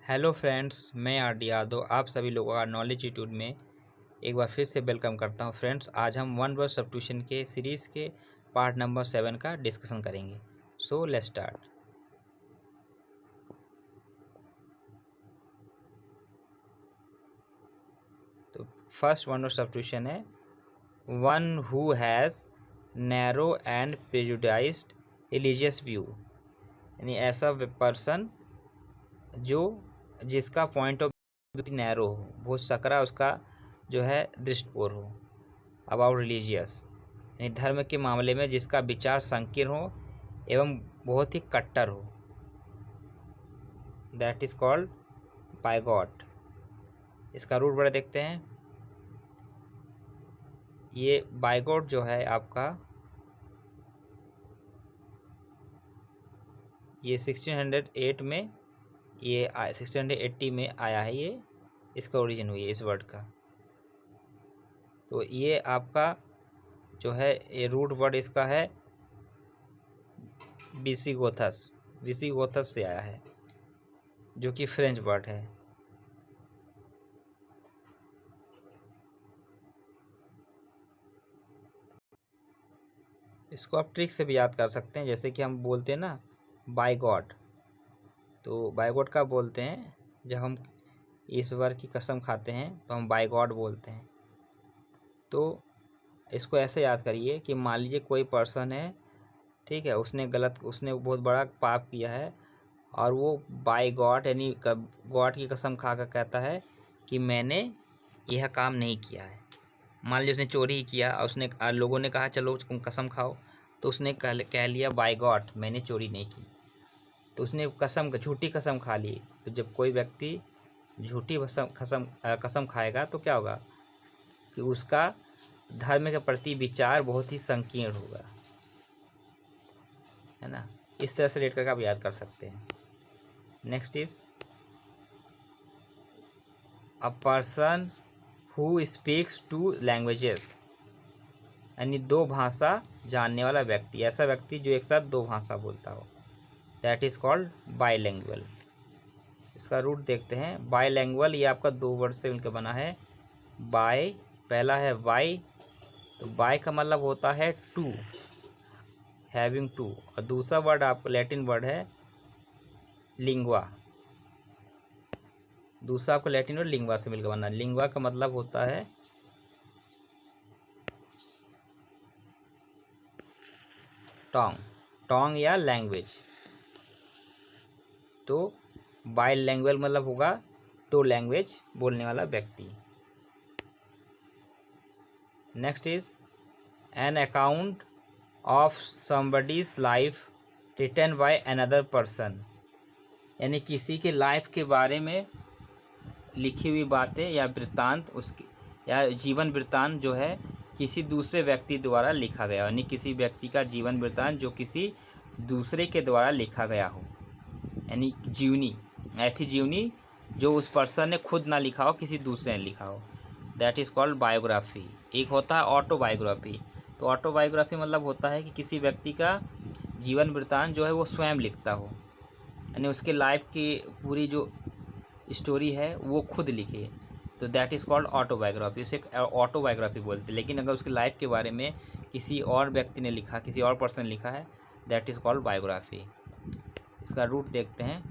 Hello friends, मैं RD. Yadav आप सभी लोगों का नॉलेज यूट्यूब में एक बार फिर से वेलकम करता हूं। फ्रेंड्स, आज हम वन वर्ड सब्स्टिट्यूशन के सीरीज़ के पार्ट नंबर 7 का डिस्कशन करेंगे। So let's start. तो फर्स्ट वन वर्ड सब्स्टिट्यूशन है one who has narrow and prejudiced religious view, यानी ऐसा पर्सन जिसका पॉइंट ऑफ व्यू नैरो हो, बहुत सकरा उसका जो है दृष्टिकोण हो अबाउट रिलीजियस, यानी धर्म के मामले में जिसका विचार संकीर्ण हो एवं बहुत ही कट्टर हो, दैट इज कॉल्ड बायगॉट। इसका रूट वर्ड देखते हैं। ये बायगॉट जो है आपका ये 1608 में 1680 में आया है। ये इसका ओरिजिन हुई है इस वर्ड का। तो ये आपका जो है ये रूट वर्ड इसका है विसिगोथस से आया है, जो कि फ्रेंच वर्ड है। इसको आप ट्रिक से भी याद कर सकते हैं, जैसे कि हम बोलते हैं ना बाय गॉड, तो बाय गॉड का बोलते हैं जब हम ईश्वर की कसम खाते हैं तो हम बाय गॉड बोलते हैं। तो इसको ऐसे याद करिए कि मान लीजिए कोई पर्सन है, ठीक है, उसने बहुत बड़ा पाप किया है और वो बाय गॉड यानी गॉड की कसम खा कर कहता है कि मैंने यह काम नहीं किया है। मान लीजिए उसने चोरी ही किया और उसने लोगों ने कहा चलो तुम कसम खाओ, तो उसने कह लिया बाय गॉड मैंने चोरी नहीं की, तो उसने झूठी कसम खा ली। तो जब कोई व्यक्ति झूठी कसम खाएगा तो क्या होगा कि उसका धर्म के प्रति विचार बहुत ही संकीर्ण होगा, है ना। इस तरह से रेट करके आप याद कर सकते हैं। Next is a person who speaks to languages, यानी दो भाषा जानने वाला व्यक्ति, ऐसा व्यक्ति जो एक साथ दो भाषा बोलता हो, दैट इज कॉल्ड बाईलैंग्वेज। इसका रूट देखते हैं। बाईलैंग्वेज ये आपका दो वर्ड से मिलकर बना है। बाय, पहला है बाय, तो बाय का मतलब होता है टू, हैविंग टू, और दूसरा वर्ड आपका लैटिन वर्ड है लिंग्वा। दूसरा आपका लैटिन वर्ड लिंग्वा से मिलकर बना है। लिंग्वा का मतलब होता है टोंग या लैंग्वेज। तो बाईलैंग्वेज मतलब होगा दो लैंग्वेज बोलने वाला व्यक्ति। Next is an account of somebody's life written by another person, यानी किसी के लाइफ के बारे में लिखी हुई बातें या वृत्तांत, उसकी या जीवन वृत्तांत जो है किसी दूसरे व्यक्ति द्वारा लिखा गया, यानी किसी व्यक्ति का जीवन वृत्तांत जो किसी दूसरे के द्वारा लिखा गया हो, यानी जीवनी, ऐसी जीवनी जो उस पर्सन ने खुद ना लिखा हो, किसी दूसरे ने लिखा हो, दैट इज़ कॉल्ड बायोग्राफी। एक होता है ऑटोबायोग्राफी। तो ऑटोबायोग्राफी मतलब होता है कि किसी व्यक्ति का जीवन वृत्तांत जो है वो स्वयं लिखता हो, यानी उसके लाइफ की पूरी जो स्टोरी है वो खुद लिखे, तो दैट इज़ कॉल्ड ऑटोबायोग्राफी। उसे ऑटोबायोग्राफी बोलते हैं। लेकिन अगर उसके लाइफ के बारे में किसी और व्यक्ति ने लिखा, किसी और पर्सन ने लिखा है, दैट इज़ कॉल्ड बायोग्राफी। इसका रूट देखते हैं।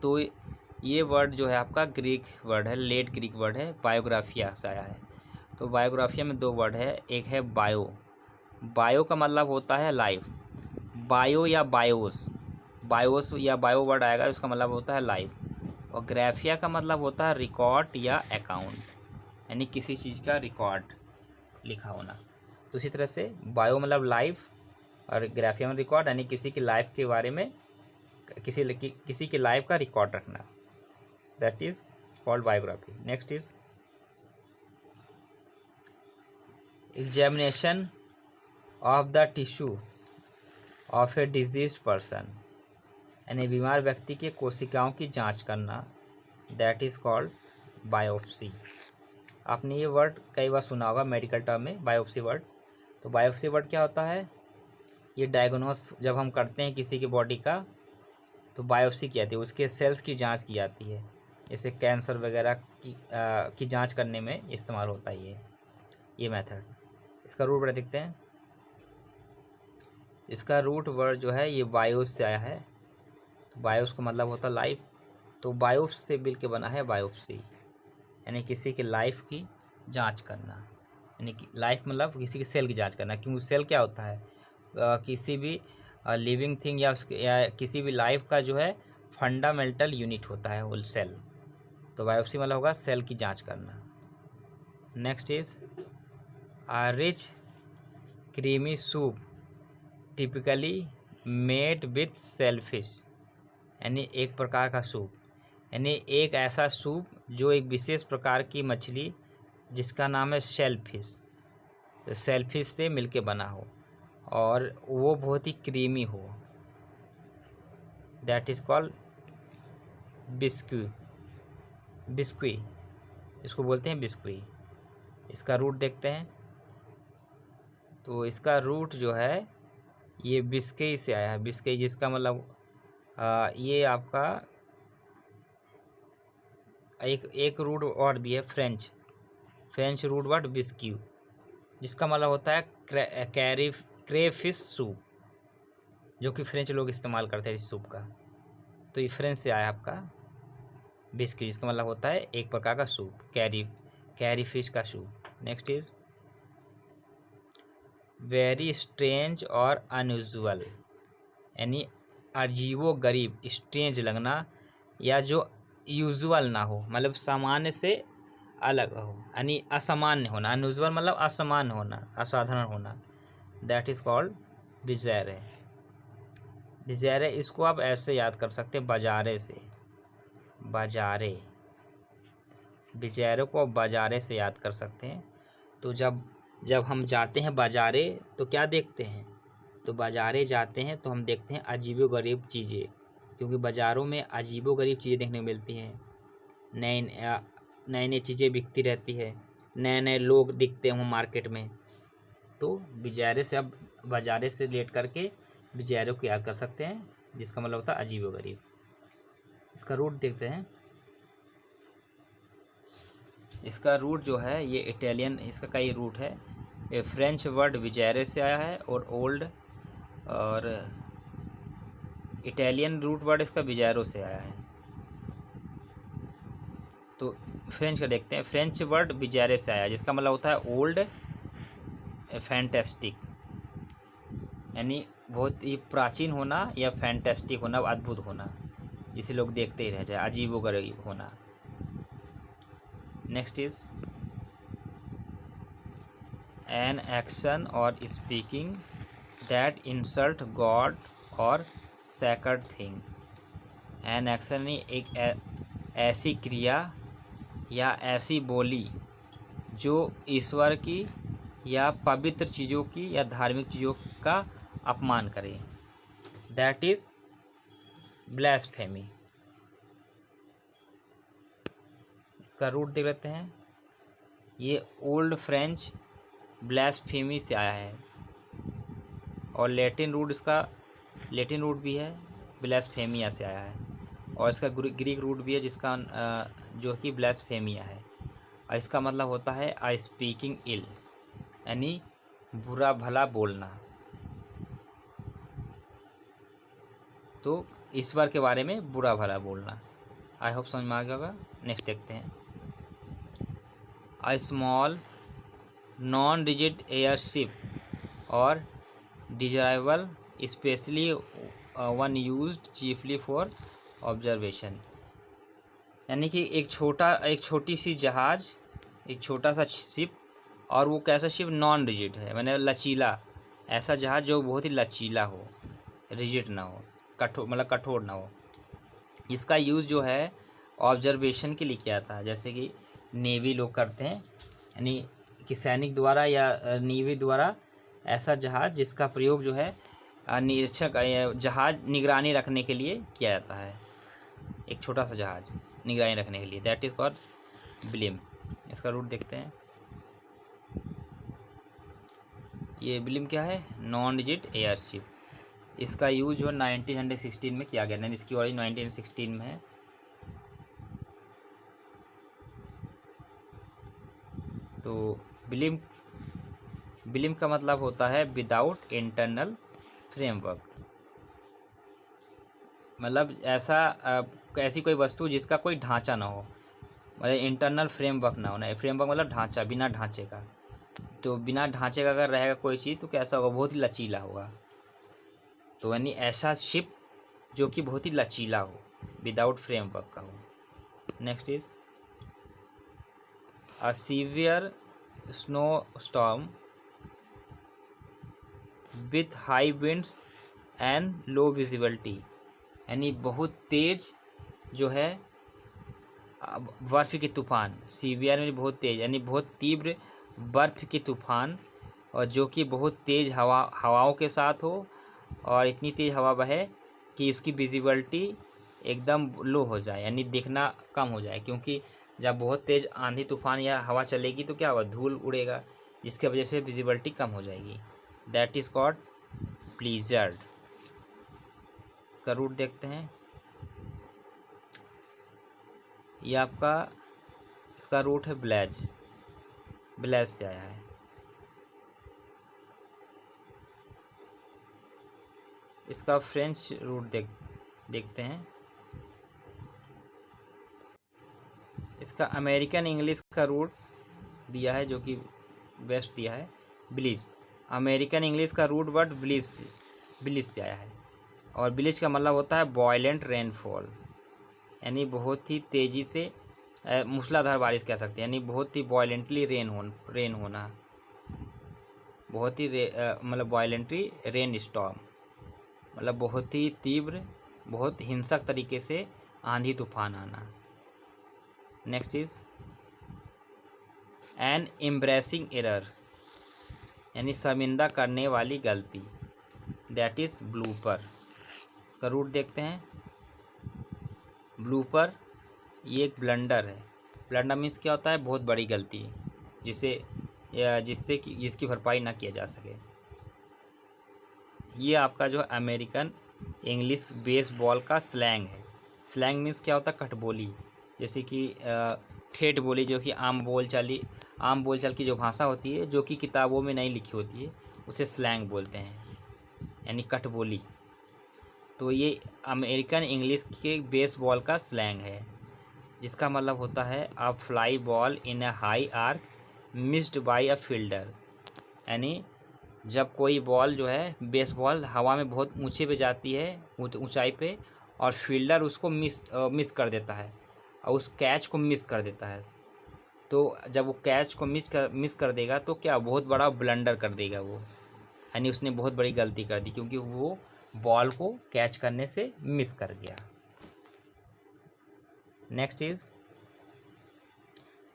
तो ये वर्ड जो है आपका ग्रीक वर्ड है, लेट ग्रीक वर्ड है, बायोग्राफिया से आया है। तो बायोग्राफिया में दो वर्ड है, एक है बायो। बायो का मतलब होता है लाइफ, बायो या बायोस या बायो वर्ड आएगा, उसका मतलब होता है लाइफ। और ग्राफिया का मतलब होता है रिकॉर्ड या अकाउंट, यानी किसी चीज़ का रिकॉर्ड लिखा होना। तो इसी तरह से बायो मतलब लाइफ और ग्राफिया में रिकॉर्ड, यानी किसी की लाइफ के बारे में किसी की लाइफ का रिकॉर्ड रखना, that is called biography. Next is examination of the tissue of a disease person, यानी बीमार व्यक्ति के कोशिकाओं की जांच करना, दैट इज कॉल्ड बायोप्सी। आपने ये वर्ड कई बार सुना होगा मेडिकल टर्म में, बायोप्सी वर्ड। तो बायोप्सी वर्ड क्या होता है? ये डायग्नोस जब हम करते हैं किसी की बॉडी का, तो बायोप्सी की जाती है, उसके सेल्स की जांच की जाती है। जैसे कैंसर वगैरह की जांच करने में इस्तेमाल होता है ये मेथड। इसका रूट वर्ड देखते हैं। इसका रूट वर्ड जो है ये बायोस से आया है। तो बायोस का मतलब होता है लाइफ, तो बायोप्स से मिल के बना है बायोप्सी, यानी किसी की लाइफ की जांच करना, यानी कि लाइफ मतलब किसी की सेल की जांच करना। क्योंकि सेल क्या होता है, किसी भी लिविंग थिंग या किसी भी लाइफ का जो है फंडामेंटल यूनिट होता है वो सेल। तो बायोप्सी मतलब होगा सेल की जांच करना। Next is rich creamy soup typically made with shellfish, यानी एक प्रकार का सूप, यानी एक ऐसा सूप जो एक विशेष प्रकार की मछली जिसका नाम है शेलफिश, तो शेलफिश से मिलके बना हो और वो बहुत ही क्रीमी हो, दैट इज़ कॉल्ड बिस्क्वी, इसको बोलते हैं बिस्क्वी। इसका रूट देखते हैं। तो इसका रूट जो है ये बिस्कई से आया है, बिस्कई जिसका मतलब ये आपका एक रूट वर्ड भी है फ्रेंच रूट वर्ड बिस्क्यू, जिसका मतलब होता है क्रेफिश सूप, जो कि फ्रेंच लोग इस्तेमाल करते हैं इस सूप का। तो ये फ्रेंच से आया आपका बिस्क्यू, जिसका मतलब होता है एक प्रकार का सूप, कैरी फिश का soup. Next is very strange और अनयूजुअल, यानी अजीबो गरीब, स्ट्रेंज लगना या जो यूजुअल ना हो, मतलब सामान्य से अलग हो, यानी असामान्य होना। अनयूजुअल मतलब असामान्य होना, असाधारण होना, दैट इज़ कॉल्ड बिज़ारे। बिज़ारे इसको आप ऐसे याद कर सकते हैं बाजारे से, बाजारे, बिज़ारे को आप बाजारे से याद कर सकते हैं। तो जब हम जाते हैं बाजारे तो क्या देखते हैं, तो बाजारे जाते हैं तो हम देखते हैं अजीबोगरीब चीज़ें, क्योंकि बाज़ारों में अजीबोगरीब चीज़ें देखने को मिलती हैं। नई नई चीज़ें बिकती रहती है, नए नए लोग दिखते हैं मार्केट में। तो बिजारे से अब बाजारे से रिलेट करके बिजारों को याद कर सकते हैं, जिसका मतलब होता है अजीबोगरीब। इसका रूट देखते हैं। इसका रूट जो है ये इटालियन, इसका कई रूट है। ये फ्रेंच वर्ड विजैरे से आया है और इटालियन रूट वर्ड इसका विजैरो से आया है। तो फ्रेंच का देखते हैं। फ्रेंच वर्ड विजैरे से आया है, जिसका मतलब होता है ओल्ड फैंटेस्टिक, यानी बहुत ही प्राचीन होना या फैंटेस्टिक होना, अद्भुत होना, जिसे लोग देखते ही रह जाए, अजीबोगरीब होना। नेक्स्ट इज एन एक्शन और स्पीकिंग दैट इंसल्ट गॉड और सैक्रेड थिंग्स। एन एक्शन एक ऐसी क्रिया या ऐसी बोली जो ईश्वर की या पवित्र चीज़ों की या धार्मिक चीज़ों का अपमान करे, दैट इज ब्लास्फेमी। इसका रूट देख लेते हैं। ये ओल्ड फ्रेंच ब्लास्फेमी से आया है और लैटिन रूट भी है, ब्लास्फेमिया से आया है, और इसका ग्रीक रूट भी है जिसका जो कि ब्लास्फेमिया है, और इसका मतलब होता है आई स्पीकिंग इल, यानी बुरा भला बोलना। तो ईश्वर के बारे में बुरा भला बोलना। आई होप समझ में आ गया होगा। नेक्स्ट देखते हैं। A small non rigid airship और dirigible especially one used chiefly for observation, यानी कि एक छोटी सी जहाज़, एक छोटा सा शिप, और वो कैसा शिप, नॉन रिजिड है, मैंने लचीला, ऐसा जहाज़ जो बहुत ही लचीला हो, रिजिड ना हो, कठोर ना हो। इसका यूज़ जो है ऑब्जर्वेशन के लिए किया था, जैसे कि नेवी लोग करते हैं, यानी कि सैनिक द्वारा या नेवी द्वारा ऐसा जहाज़ जिसका प्रयोग जो है निरीक्षक जहाज़ निगरानी रखने के लिए किया जाता है, एक छोटा सा जहाज़ निगरानी रखने के लिए, दैट इज़ कॉल्ड ब्लिम। इसका रूट देखते हैं। ये ब्लिम क्या है, नॉन रिजिड एयरशिप, इसका यूज जो 1916 में किया गया, इसकी ओरिजिन 1916 में है। तो बिलीम बिलीम का मतलब होता है विदाउट इंटरनल फ्रेमवर्क, मतलब ऐसी कोई वस्तु जिसका कोई ढांचा ना हो, मतलब इंटरनल फ्रेमवर्क ना होना। फ्रेमवर्क मतलब ढांचा, बिना ढांचे का। तो बिना ढांचे का अगर रहेगा कोई चीज़ तो कैसा होगा, बहुत ही लचीला होगा। तो यानी ऐसा शिप जो कि बहुत ही लचीला हो, विदाउट फ्रेमवर्क का हो। Next is a severe snow storm with high winds and low visibility, यानी बहुत तेज जो है बर्फ़ के तूफ़ान। सीवियर में बहुत तेज, यानी बहुत तीव्र बर्फ़ के तूफ़ान, और जो कि बहुत तेज़ हवाओं के साथ हो, और इतनी तेज़ हवा बहे कि उसकी विजिबिलिटी एकदम लो हो जाए, यानी दिखना कम हो जाए। क्योंकि जब बहुत तेज़ आंधी तूफ़ान या हवा चलेगी तो क्या होगा, धूल उड़ेगा, जिसकी वजह से विजिबिलिटी कम हो जाएगी। That is called blizzard. इसका रूट देखते हैं। ये आपका इसका रूट है ब्लेज, ब्लेज से आया है। इसका फ्रेंच रूट देखते हैं। इसका अमेरिकन इंग्लिश का रूट दिया है, जो कि बेस्ट दिया है, ब्लीज। अमेरिकन इंग्लिश का रूट वर्ड ब्लीज से आया है, और ब्लीज का मतलब होता है वॉयलेंट रेनफॉल, यानी बहुत ही तेज़ी से मूसलाधार बारिश कह सकते हैं, यानी बहुत ही वॉयलेंटली रेन होना, बहुत ही मतलब वॉयलेंटली रेन स्टॉर्म, मतलब बहुत ही तीव्र, बहुत हिंसक तरीके से आंधी तूफान आना। Next is an embarrassing error, यानी शर्मिंदा करने वाली गलती, दैट इज़ ब्लूपर। इसका रूट देखते हैं। ब्लूपर ये एक ब्लंडर है। ब्लंडर मीन्स क्या होता है, बहुत बड़ी गलती जिसकी भरपाई ना किया जा सके। ये आपका जो अमेरिकन इंग्लिश बेसबॉल का स्लैंग है। स्लैंग मीन्स क्या होता है, कटबोली, जैसे कि ठेठ बोली, जो कि आम बोलचाल की जो भाषा होती है, जो कि किताबों में नहीं लिखी होती है, उसे स्लैंग बोलते हैं, यानी कटबोली। तो ये अमेरिकन इंग्लिश के बेसबॉल का स्लैंग है, जिसका मतलब होता है a fly ball in a high arc missed by a fielder, यानी जब कोई बॉल जो है, बेसबॉल हवा में बहुत ऊंचे पे जाती है, ऊंचाई पे, और फील्डर उसको मिस कर देता है, और उस कैच को मिस कर देता है। तो जब वो कैच को मिस कर देगा तो क्या, बहुत बड़ा ब्लंडर कर देगा वो, यानी उसने बहुत बड़ी गलती कर दी, क्योंकि वो बॉल को कैच करने से मिस कर गया। नेक्स्ट इज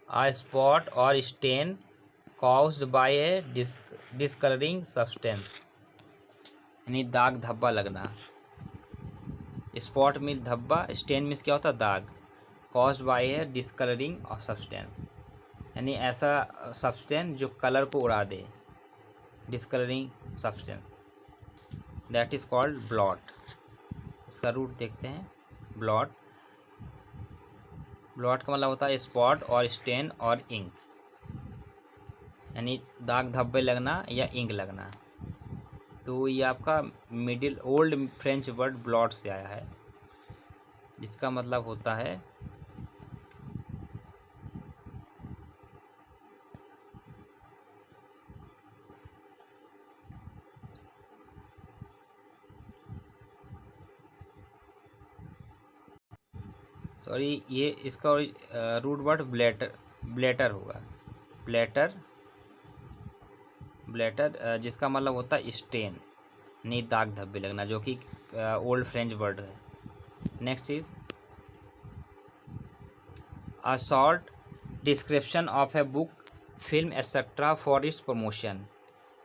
अ स्पॉट और stain caused by a discolouring substance, यानी दाग धब्बा लगना। स्पॉट मीन्स धब्बा, स्टेन मीन्स क्या होता है, दाग, caused by a discolouring of substance, यानी ऐसा सब्सटेंस जो कलर को उड़ा दे, discolouring substance, that is called blot. इसका रूट देखते हैं। ब्लॉट का मतलब होता है स्पॉट और स्टेन और इंक, यानी दाग धब्बे लगना या इंक लगना। तो ये आपका ओल्ड फ्रेंच वर्ड ब्लॉट से आया है, जिसका मतलब होता है सॉरी, ये इसका रूट वर्ड ब्लेटर होगा। ब्लेटर जिसका मतलब होता है स्टेन, नहीं दाग धब्बे लगना, जो कि ओल्ड फ्रेंच वर्ड है। Next is a short description of a book, film etcetera for its promotion,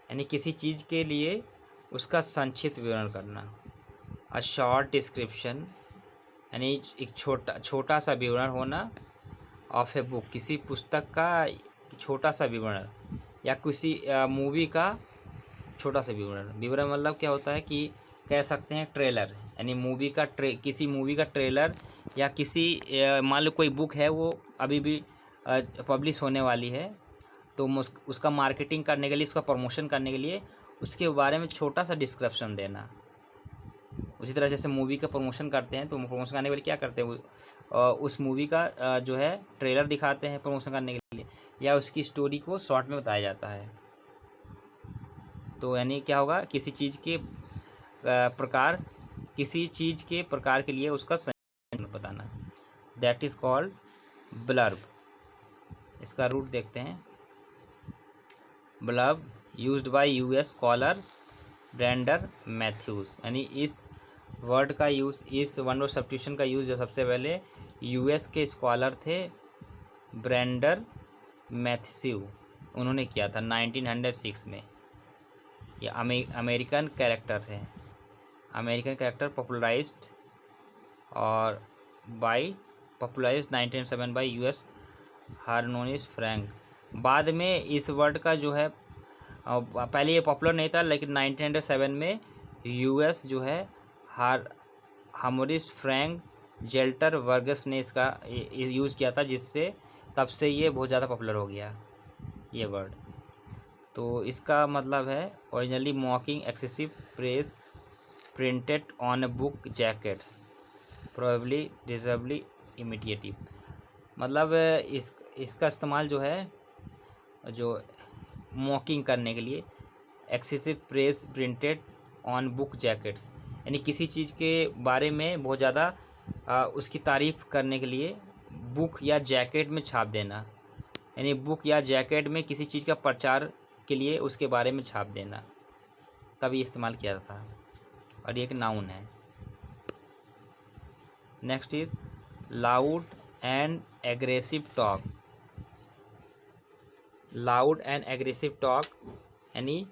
यानी किसी चीज़ के लिए उसका संक्षिप्त विवरण करना। अ शॉर्ट डिस्क्रिप्शन यानी एक छोटा सा विवरण होना, ऑफ ए बुक किसी पुस्तक का छोटा सा विवरण, या किसी मूवी का छोटा सा विवरण। विवरण मतलब क्या होता है कि कह सकते हैं ट्रेलर, यानी मूवी का किसी मूवी का ट्रेलर, या किसी मान लो कोई बुक है वो अभी भी पब्लिश होने वाली है, तो उसका मार्केटिंग करने के लिए, उसका प्रमोशन करने के लिए उसके बारे में छोटा सा डिस्क्रिप्शन देना। उसी तरह जैसे मूवी का प्रमोशन करते हैं, तो प्रमोशन करने के लिए क्या करते हैं, उस मूवी का जो है ट्रेलर दिखाते हैं प्रमोशन करने के लिए, या उसकी स्टोरी को शॉर्ट में बताया जाता है। तो यानी क्या होगा, किसी चीज़ के प्रकार के लिए उसका संयोजन बताना, दैट इज़ कॉल्ड ब्लर्ब। इसका रूट देखते हैं। Blurb used by US scholar Brander Matthews, यानी इस वर्ड का यूज़, इस वन वर्ड सब्स्टिट्यूशन का यूज़ जो सबसे पहले यूएस के स्कॉलर थे ब्रेंडर मैथ्यू, उन्होंने किया था 1906 में। ये अमेरिकन कैरेक्टर थे, American character popularised 1907 by US हार्मोनिस फ्रैंक। बाद में इस वर्ड का जो है, पहले ये पॉपुलर नहीं था, लेकिन 1907 में यूएस जो है हार्मोनिस फ्रैंक जेल्टर वर्गस ने इसका यूज़ किया था, जिससे तब से ये बहुत ज़्यादा पॉपुलर हो गया ये वर्ड। तो इसका मतलब है originally mocking excessive praise printed on a book jackets probably deservedly immediately. मतलब इसका इस्तेमाल जो है, जो मॉकिंग करने के लिए, excessive praise printed on book jackets, यानी किसी चीज़ के बारे में बहुत ज़्यादा उसकी तारीफ़ करने के लिए बुक या जैकेट में छाप देना, यानी बुक या जैकेट में किसी चीज़ का प्रचार के लिए उसके बारे में छाप देना, तभी इस्तेमाल किया था, और ये एक नाउन है। Next is loud and aggressive talk. Loud and aggressive talk यानी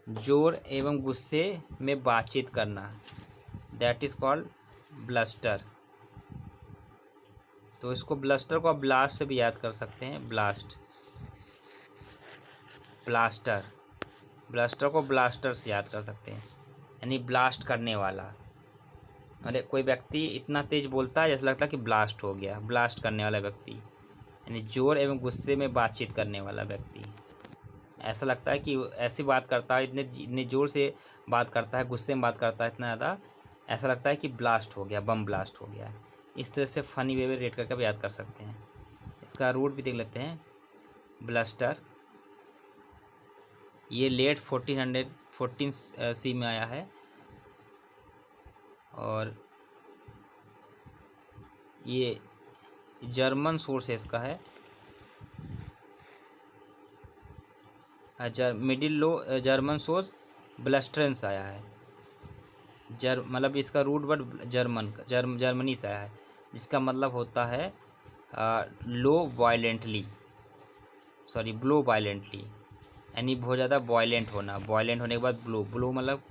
जोर एवं गुस्से में बातचीत करना, दैट इज़ कॉल्ड ब्लस्टर। तो इसको ब्लस्टर को आप ब्लास्ट से भी याद कर सकते हैं, ब्लास्ट, ब्लास्टर, ब्लास्टर को ब्लास्टर से याद कर सकते हैं, यानी ब्लास्ट करने वाला। मतलब कोई व्यक्ति इतना तेज बोलता है जैसे लगता है कि ब्लास्ट हो गया, ब्लास्ट करने वाला व्यक्ति, यानी जोर एवं गुस्से में बातचीत करने वाला व्यक्ति। ऐसा लगता है कि ऐसी बात करता है, इतने ज़ोर से बात करता है, गुस्से में बात करता है इतना ज़्यादा, ऐसा लगता है कि ब्लास्ट हो गया, बम ब्लास्ट हो गया। इस तरह से फ़नी वे में रेट करके भी याद कर सकते हैं। इसका रूट भी देख लेते हैं। ब्लस्टर ये लेट 1414 सी में आया है, और ये जर्मन सोर्स है इसका है। मिडिल लो जर्मन सोर्स ब्लस्ट्रेंस आया है, मतलब इसका रूट वर्ड जर्मनी से आया है, जिसका मतलब होता है लो वायलेंटली, सॉरी ब्लो वायलेंटली, यानी बहुत ज़्यादा वायलेंट होना, वायलेंट होने के बाद ब्लो मतलब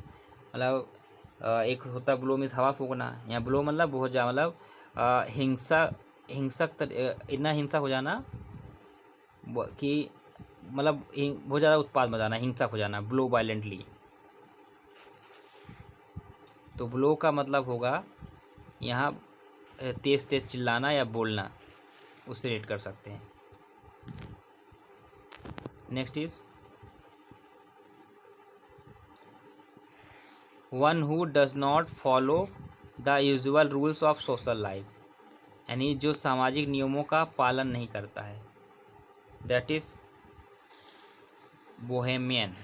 एक होता है ब्लो मीन्स हवा फूकना, या ब्लो मतलब बहुत ज़्यादा, मतलब हिंसक इतना हिंसक हो जाना कि मतलब बहुत ज़्यादा उत्पाद मचाना, हिंसक हो जाना, ब्लो वायलेंटली। तो ब्लो का मतलब होगा यहाँ तेज़ तेज़ चिल्लाना या बोलना, उससे रेट कर सकते हैं। Next is one who does not follow the usual rules of social life, यानी जो सामाजिक नियमों का पालन नहीं करता है, दैट इज़ बोहेमियन।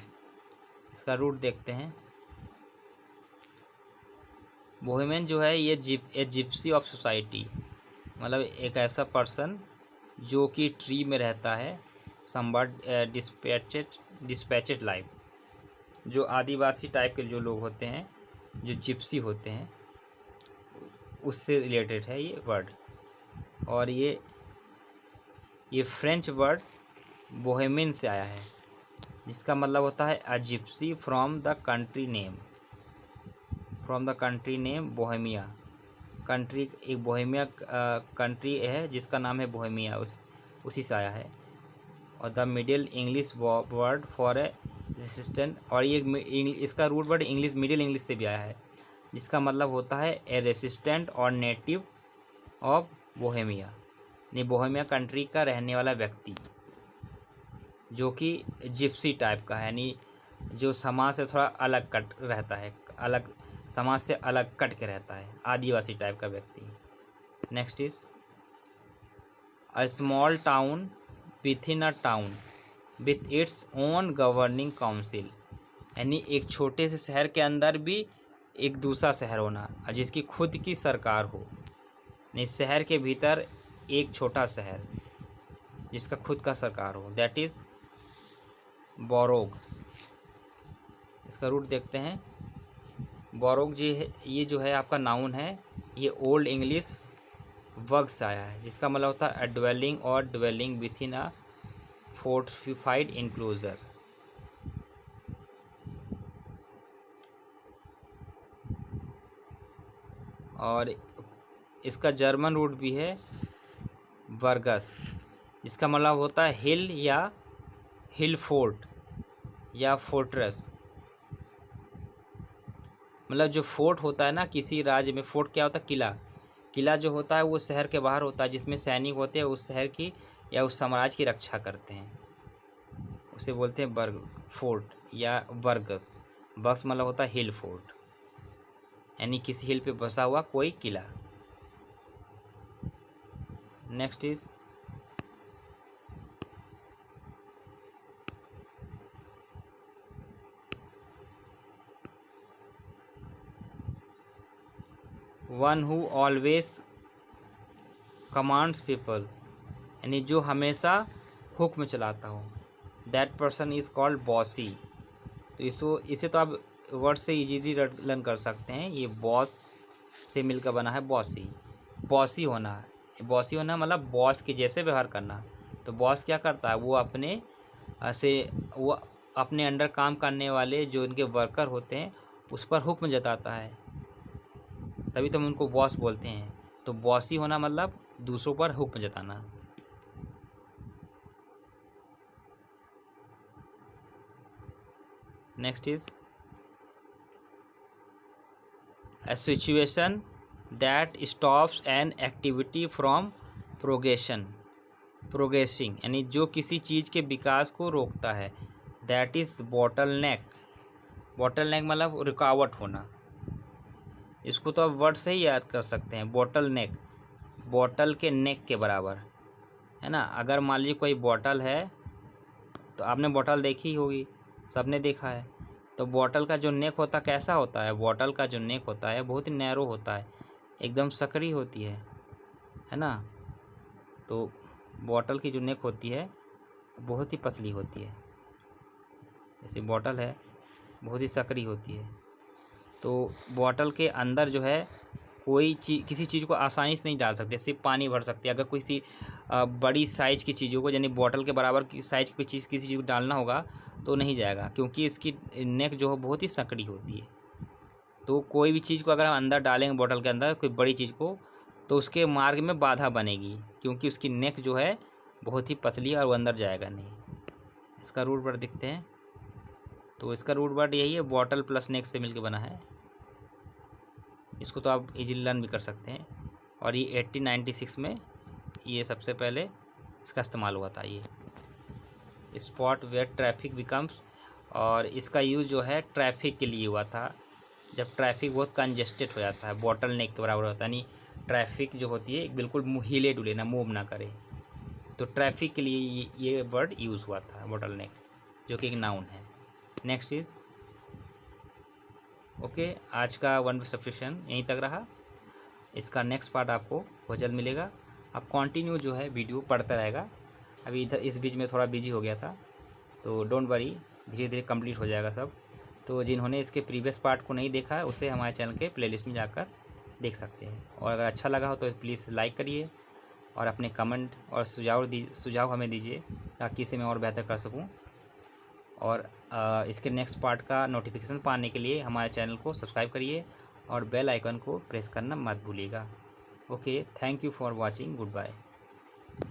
इसका रूट देखते हैं। बोहेमियन जो है ये जिप्सी ऑफ सोसाइटी, मतलब एक ऐसा पर्सन जो कि ट्री में रहता है, समवट डिस्पैचेड लाइफ, जो आदिवासी टाइप के जो लोग होते हैं, जो जिप्सी होते हैं, उससे रिलेटेड है ये वर्ड। और ये फ्रेंच वर्ड बोहेमियन से आया है, जिसका मतलब होता है a gypsy from the country name Bohemia. Country एक बोहेमिया कंट्री है जिसका नाम है बोहेमिया, उसी से आया है। और the middle English word for a resident, और ये इसका root word English, middle English से भी आया है, जिसका मतलब होता है ए रेसिस्टेंट और नेटिव ऑफ बोहेमिया, यानी बोहेमिया कंट्री का रहने वाला व्यक्ति जो कि जिप्सी टाइप का है, यानी जो समाज से थोड़ा अलग कट रहता है, अलग समाज से अलग कट के रहता है, आदिवासी टाइप का व्यक्ति। Next is a small town with in a town with its own governing council, यानी एक छोटे से शहर के अंदर भी एक दूसरा शहर होना जिसकी खुद की सरकार हो, यानी शहर के भीतर एक छोटा शहर जिसका खुद का सरकार हो, दैट इज बोरोग। इसका रूट देखते हैं। बोरोग जी है, ये जो है आपका नाउन है, ये ओल्ड इंग्लिश वर्ग से आया है, जिसका मतलब होता है अ ड्वेलिंग और dwelling with in a fortified enclosure. और इसका जर्मन रूट भी है वर्गस, जिसका मतलब होता है हिल या हिल फोर्ट या फोर्ट्रेस। मतलब जो फोर्ट होता है ना किसी राज्य में, फोर्ट क्या होता है, किला। किला जो होता है वो शहर के बाहर होता है, जिसमें सैनिक होते हैं उस शहर की या उस साम्राज्य की रक्षा करते हैं, उसे बोलते हैं बर्ग फोर्ट या बर्गस। बक्स मतलब होता है हिल फोर्ट, यानी किसी हिल पे बसा हुआ कोई किला। Next is one who always commands people, यानी जो हमेशा हुक्म चलाता हो, that person is called bossy. तो इसे तो आप वर्ड से इजीली लर्न कर सकते हैं। ये बॉस से मिलकर बना है बॉसी। बॉसी होना, बॉसी होना मतलब बॉस के जैसे व्यवहार करना। तो बॉस क्या करता है, वो वो अपने अंडर काम करने वाले जो उनके वर्कर होते हैं उस पर हुक्म जताता है, तभी तो हम उनको बॉस बोलते हैं। तो बॉसी होना मतलब दूसरों पर हुक्म जताना। Next is a situation that stops an activity from progressing, यानी जो किसी चीज़ के विकास को रोकता है, दैट इज़ बॉटलनेक। बॉटलनेक मतलब रुकावट होना। इसको तो आप वर्ड से ही याद कर सकते हैं, बॉटलनेक, बॉटल के नेक के बराबर है ना। अगर मान लीजिए कोई बॉटल है, तो आपने बॉटल देखी होगी, सबने देखा है। तो बॉटल का जो नेक होता कैसा होता है, बॉटल का जो नेक होता है बहुत ही नैरो होता है, एकदम सकरी होती है ना। तो बॉटल की जो नेक होती है बहुत ही पतली होती है, जैसे बॉटल है बहुत ही सकरी होती है। तो बॉटल के अंदर जो है कोई चीज़, किसी चीज़ को आसानी से नहीं डाल सकते, सिर्फ पानी भर सकते हैं। अगर किसी बड़ी साइज़ की चीज़ों को, यानी बॉटल के बराबर की साइज़ की चीज़ किसी चीज़ को डालना होगा तो नहीं जाएगा, क्योंकि इसकी नेक जो है बहुत ही सकड़ी होती है। तो कोई भी चीज़ को अगर हम अंदर डालेंगे बॉटल के अंदर, कोई बड़ी चीज़ को, तो उसके मार्ग में बाधा बनेगी, क्योंकि उसकी नेक जो है बहुत ही पतली है और वो अंदर जाएगा नहीं। इसका रूट वर्ड दिखते हैं। तो इसका रूट वर्ड यही है, बॉटल प्लस नेक से मिलकर बना है। इसको तो आप इजीली लर्न भी कर सकते हैं। और ये 1896 में ये सबसे पहले इसका इस्तेमाल हुआ था, ये स्पॉट वेयर ट्रैफिक बिकम्स। और इसका यूज़ जो है ट्रैफिक के लिए हुआ था, जब ट्रैफिक बहुत कंजेस्टेड हो जाता है, बॉटल नेक के बराबर होता है, यानी ट्रैफिक जो होती है बिल्कुल हिले डुले ना, मूव ना करे। तो ट्रैफिक के लिए ये वर्ड यूज़ हुआ था, बॉटल नेक, जो कि एक नाउन है। Next is okay. आज का वन वे सब्स्टिट्यूशन यहीं तक रहा। इसका नेक्स्ट पार्ट आपको बहुत जल्द मिलेगा। आप कंटिन्यू जो है वीडियो पढ़ता रहेगा। अभी इधर इस बीच में थोड़ा बिजी हो गया था, तो डोंट वरी, धीरे धीरे कंप्लीट हो जाएगा सब। तो जिन्होंने इसके प्रीवियस पार्ट को नहीं देखा है उसे हमारे चैनल के प्लेलिस्ट में जाकर देख सकते हैं। और अगर अच्छा लगा हो तो प्लीज़ लाइक करिए और अपने कमेंट और सुझाव हमें दीजिए, ताकि इसे मैं और बेहतर कर सकूं। और इसके नेक्स्ट पार्ट का नोटिफिकेशन पाने के लिए हमारे चैनल को सब्सक्राइब करिए और बेल आइकन को प्रेस करना मत भूलिएगा। Okay, thank you for watching, good bye.